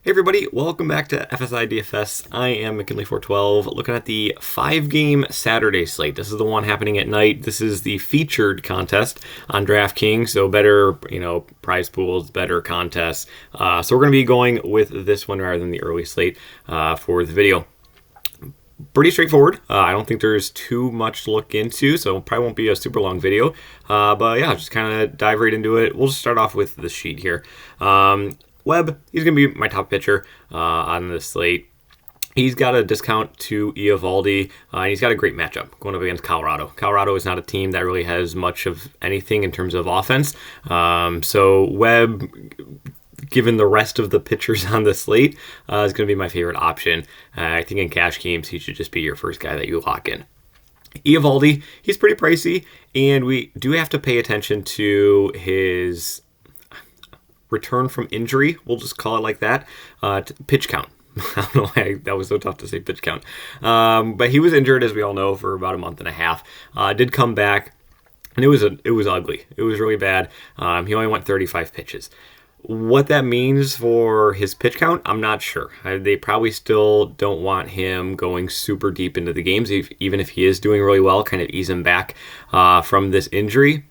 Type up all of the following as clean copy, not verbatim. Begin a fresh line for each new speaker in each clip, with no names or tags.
Hey everybody, welcome back to FSi DFS. I am McKinley412 looking at the 5-game Saturday slate. This is the one happening at night. This is the featured contest on DraftKings, so better, prize pools, better contests. So we're going to be going with this one rather than the early slate for the video. Pretty straightforward. I don't think there's too much to look into, so it probably won't be a super long video. But yeah, just kind of dive right into it. We'll just start off with the sheet here. Webb, he's going to be my top pitcher on this slate. He's got a discount to valdi, and he's got a great matchup going up against Colorado. Colorado is not a team that really has much of anything in terms of offense. So Webb, given the rest of the pitchers on the slate, is going to be my favorite option. I think in cash games, he should just be your first guy that you lock in. valdi, he's pretty pricey, and we do have to pay attention to his return from injury, we'll just call it like that, pitch count. I don't know why that was so tough to say, pitch count. But he was injured, as we all know, for about a month and a half. Did come back, and it was ugly. It was really bad. He only went 35 pitches. What that means for his pitch count, I'm not sure. They probably still don't want him going super deep into the games, even if he is doing really well, kind of ease him back from this injury.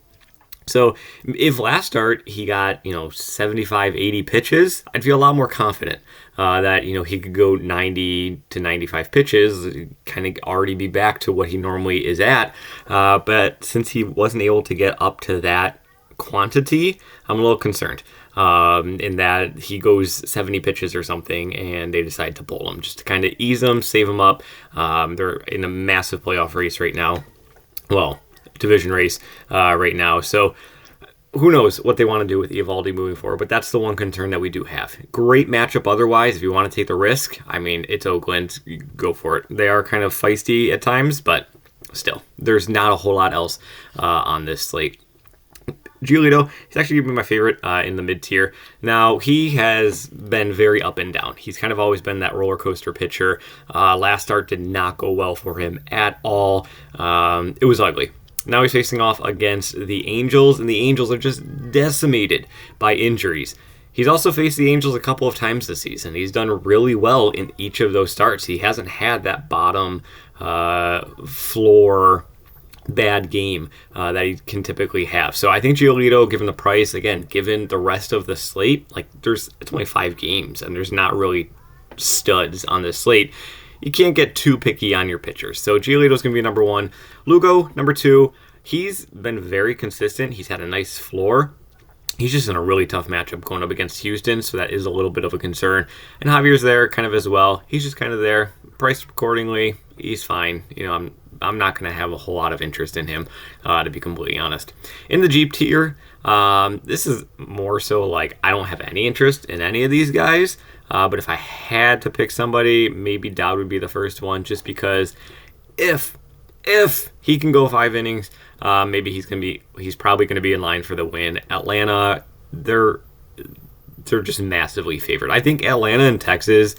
So if last start he got, 75, 80 pitches, I'd feel a lot more confident that, he could go 90 to 95 pitches, kind of already be back to what he normally is at. But since he wasn't able to get up to that quantity, I'm a little concerned in that he goes 70 pitches or something and they decide to pull him just to kind of ease him, save him up. They're in a massive playoff race right now. Well, division race right now. So who knows what they want to do with valdi moving forward, but that's the one concern that we do have. Great matchup otherwise. If you want to take the risk, it's Oakland, go for it. They are kind of feisty at times, but still, there's not a whole lot else on this slate. Julio, he's actually been my favorite in the mid-tier. Now, he has been very up and down. He's kind of always been that roller coaster pitcher. Last start did not go well for him at all. It was ugly. Now he's facing off against the Angels, and the Angels are just decimated by injuries. He's also faced the Angels a couple of times this season. He's done really well in each of those starts. He hasn't had that bottom floor bad game that he can typically have. So I think Julio, given the price, again, given the rest of the slate, it's only 5 games, and there's not really studs on this slate. You can't get too picky on your pitchers. So Giolito's going to be number 1. Lugo, number 2. He's been very consistent. He's had a nice floor. He's just in a really tough matchup going up against Houston, so that is a little bit of a concern. And Javier's there kind of as well. He's just kind of there, priced accordingly. He's fine. I'm not going to have a whole lot of interest in him, to be completely honest. In the Jeep tier, this is more so I don't have any interest in any of these guys. But if I had to pick somebody, maybe Dowd would be the first one, just because if he can go 5 innings, maybe he's probably going to be in line for the win. Atlanta, they're just massively favored. I think Atlanta and Texas,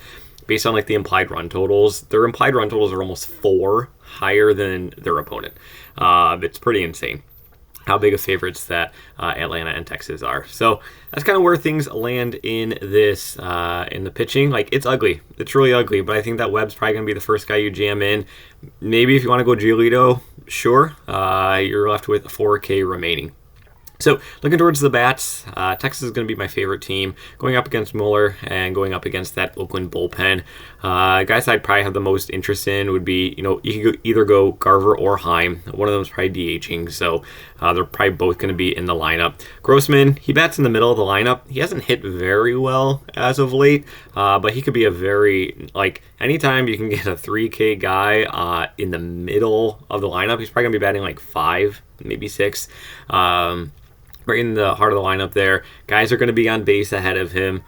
based on the implied run totals, their implied run totals are almost 4 higher than their opponent. It's pretty insane how big of favorites that Atlanta and Texas are. So that's kind of where things land in this, in the pitching. It's ugly. It's really ugly, but I think that Webb's probably going to be the first guy you jam in. Maybe if you want to go Giolito, sure. You're left with 4K remaining. So looking towards the bats, Texas is going to be my favorite team, going up against Mueller and going up against that Oakland bullpen. Guys I'd probably have the most interest in would be, you could either go Garver or Heim. One of them is probably DHing, so they're probably both going to be in the lineup. Grossman, he bats in the middle of the lineup. He hasn't hit very well as of late, but he could be a very, anytime you can get a 3K guy in the middle of the lineup, he's probably going to be batting 5, maybe 6. Right in the heart of the lineup there. Guys are going to be on base ahead of him.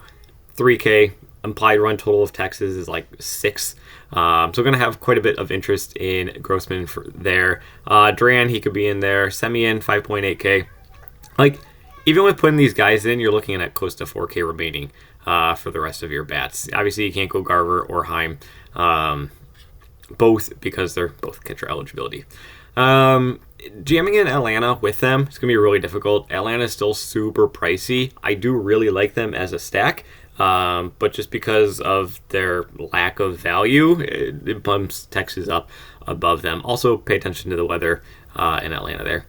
3K. Implied run total of Texas is 6. So we're going to have quite a bit of interest in Grossman there. Duran, he could be in there. Semien, 5.8K. Even with putting these guys in, you're looking at close to 4K remaining for the rest of your bats. Obviously, you can't go Garver or Heim. Both because they're both catcher eligibility. Jamming in Atlanta with them, it's going to be really difficult. Atlanta is still super pricey. I do really like them as a stack. But just because of their lack of value, it bumps Texas up above them. Also, pay attention to the weather in Atlanta there.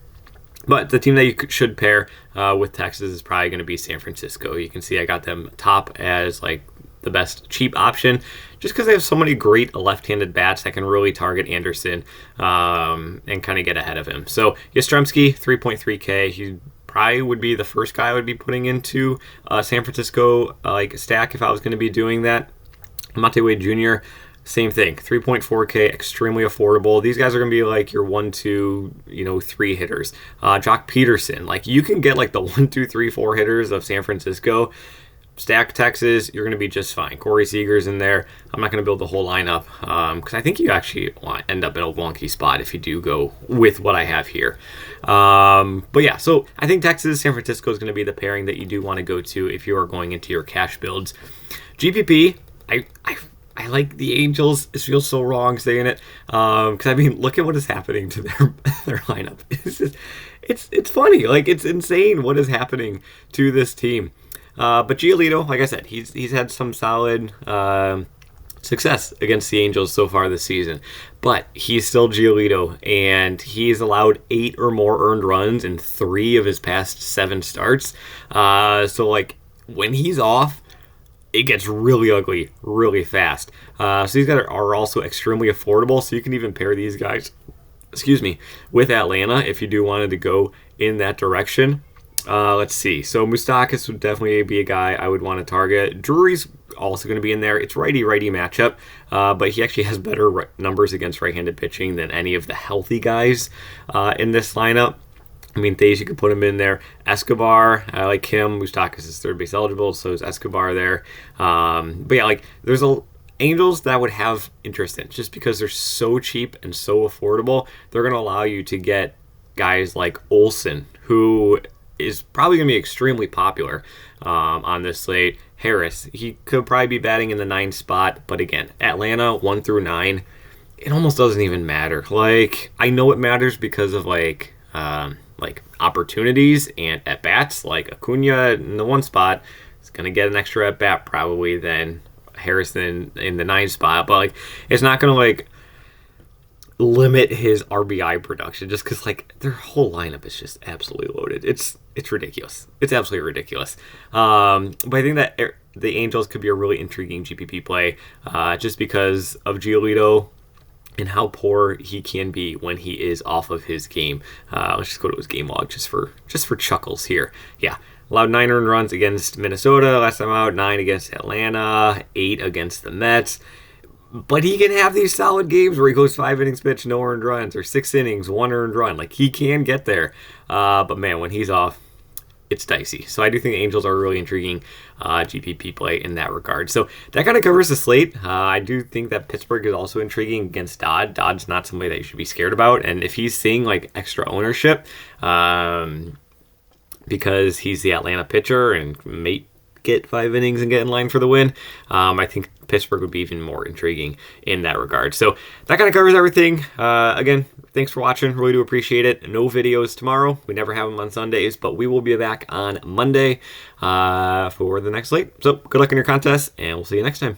But the team that you should pair with Texas is probably going to be San Francisco. You can see I got them top as like the best cheap option just because they have so many great left-handed bats that can really target Anderson and kind of get ahead of him. So Yastrzemski, 3.3K. He probably would be the first guy I would be putting into San Francisco like stack if I was going to be doing that. Monte Wade Jr., same thing, 3.4K, extremely affordable. These guys are going to be like your 1, 2, 3 hitters. Jock Peterson, like you can get like the 1, 2, 3, 4 hitters of San Francisco. Stack Texas, you're going to be just fine. Corey Seager's in there. I'm not going to build the whole lineup because I think you actually end up in a wonky spot if you do go with what I have here. But yeah, so I think Texas, San Francisco is going to be the pairing that you do want to go to if you are going into your cash builds. GPP, I like the Angels. It feels so wrong saying it because I mean, look at what is happening to their lineup. It's funny, like it's insane what is happening to this team. But Giolito, like I said, he's had some solid success against the Angels so far this season. But he's still Giolito, and he's allowed 8 or more earned runs in 3 of his past 7 starts. So like when he's off, it gets really ugly really fast. So these guys are also extremely affordable, so you can even pair these guys, with Atlanta if you do wanted to go in that direction. Let's see. So Moustakas would definitely be a guy I would want to target. Drury's also going to be in there. It's righty-righty matchup, but he actually has better numbers against right-handed pitching than any of the healthy guys in this lineup. I mean, Thays, you could put him in there. Escobar, I like him. Moustakas is third base eligible, so is Escobar there. But yeah, like there's Angels that would have interest in just because they're so cheap and so affordable. They're going to allow you to get guys like Olsen, who is probably going to be extremely popular on this slate. Harris, he could probably be batting in the 9 spot, but again, Atlanta 1 through 9, it almost doesn't even matter. Like I know it matters because of like opportunities and at bats. Like Acuna in the 1 spot is going to get an extra at bat probably than Harrison in the 9 spot, but like it's not going to like limit his RBI production just because like their whole lineup is just absolutely loaded. It's ridiculous. It's absolutely ridiculous. But I think that the Angels could be a really intriguing GPP play just because of Giolito and how poor he can be when he is off of his game. Let's just go to his game log just for chuckles here. Yeah, allowed 9 earned runs against Minnesota last time out, 9 against Atlanta, 8 against the Mets. But he can have these solid games where he goes 5 innings pitched, no earned runs, or 6 innings, 1 earned run. Like he can get there. But man, when he's off, it's dicey. So I do think the Angels are a really intriguing GPP play in that regard. So that kind of covers the slate. I do think that Pittsburgh is also intriguing against Dodd. Dodd's not somebody that you should be scared about. And if he's seeing like extra ownership because he's the Atlanta pitcher and may get 5 innings and get in line for the win, I think Pittsburgh would be even more intriguing in that regard. So that kind of covers everything. Again, thanks for watching. Really do appreciate it. No videos tomorrow. We never have them on Sundays, but we will be back on Monday for the next slate. So good luck in your contest, and we'll see you next time.